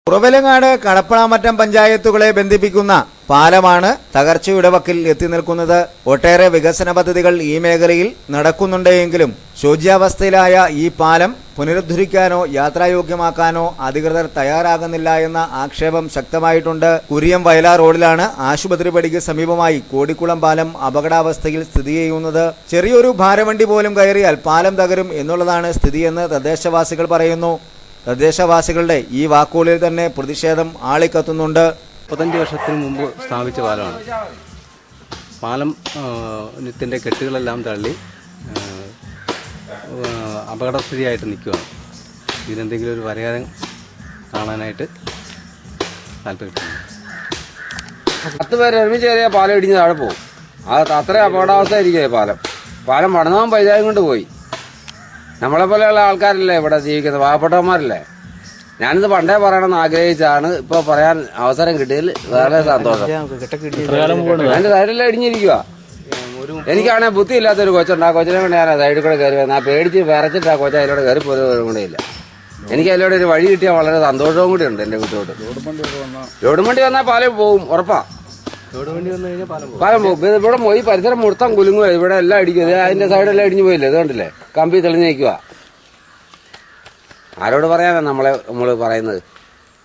കുറവിലങ്ങാട് കടപ്പളാമറ്റം പഞ്ചായത്തുകളെ ബന്ധിപ്പിക്കുന്ന പാലമാണ് തകർച്ചയുടെ വക്കിൽ എത്തി നിൽക്കുന്നത്. ഒട്ടേറെ വികസന പദ്ധതികൾ ഈ മേഖലയിൽ നടക്കുന്നുണ്ടെങ്കിലും ശോച്യാവസ്ഥയിലായ ഈ പാലം പുനരുദ്ധരിക്കാനോ യാത്രായോഗ്യമാക്കാനോ അധികൃതർ തയ്യാറാകുന്നില്ല എന്ന ആക്ഷേപം ശക്തമായിട്ടുണ്ട്. കുരിയം വയലാർ റോഡിലാണ് ആശുപത്രി പടിക്ക് സമീപമായി കോടിക്കുളം പാലം അപകടാവസ്ഥയിൽ സ്ഥിതി ചെയ്യുന്നത്. ചെറിയൊരു ഭാരവണ്ടി പോലും കയറിയാൽ പാലം തകരും എന്നുള്ളതാണ് സ്ഥിതിയെന്ന് തദ്ദേശവാസികൾ പറയുന്നു. തദ്ദേശവാസികളുടെ ഈ വാക്കുകളിൽ തന്നെ പ്രതിഷേധം ആളിക്കത്തുന്നുണ്ട്. 35 വർഷത്തിന് മുമ്പ് സ്ഥാപിച്ച പാലമാണ്. പാലത്തിന്റെ കെട്ടുകളെല്ലാം തള്ളി അപകടസ്ഥിതിയായിട്ട് നിൽക്കുകയാണ്. ഇതിനെന്തെങ്കിലും ഒരു പരിഹാരം കാണാനായിട്ട് താല്പര്യപ്പെടുന്നു. 10 പേര് ഒരുമിച്ച് കയറിയാൽ പാലം ഇടിഞ്ഞ് താഴെ പോകും. അത് അത്ര അപകടാവസ്ഥ ആയിരിക്കും. പാലം പണിതാൻ പൈസയും കൊണ്ട് പോയി. നമ്മളെ പോലെയുള്ള ആൾക്കാരല്ലേ ഇവിടെ ജീവിക്കുന്നത്, പാവപ്പെട്ടവന്മാരല്ലേ. ഞാനിത് പണ്ടേ പറയണമെന്ന് ആഗ്രഹിച്ചാണ്. ഇപ്പൊ പറയാൻ അവസരം കിട്ടിയതിൽ വളരെ സന്തോഷം. എന്റെ സൈഡിലെല്ലാം ഇടിഞ്ഞിരിക്കുക. എനിക്കാണെങ്കിൽ ബുദ്ധിയില്ലാത്തൊരു കൊച്ചുണ്ട്. ആ കൊച്ചിനെ കൊണ്ട് ഞാൻ സൈഡിൽ കൂടെ കയറി വന്നാൽ പേടിച്ച് വിറച്ചിട്ട് ആ കൊച്ച അതിലൂടെ കയറി പോലും കൂടെയില്ല. എനിക്ക് അതിലൂടെ ഒരു വഴി കിട്ടിയാൽ വളരെ സന്തോഷവും കൂടി ഉണ്ട്. എന്റെ വീട്ടോട്ട് ലോഡ് വണ്ടി വന്നാൽ പാലം പോകും, ഉറപ്പാ. പാലം പോകും. ഇവിടെ ഈ പരിസരം മുഴുത്തം കുലുങ്ങുക. ഇവിടെ എല്ലാം ഇടിക്കും. അതിന്റെ സൈഡെല്ലാം ഇടിഞ്ഞു പോയില്ലേ, ഇത് കണ്ടില്ലേ, കമ്പി തെളിഞ്ഞു നിൽക്കുക. ആരോട് പറയാനാ നമ്മൾ പറയുന്നത്?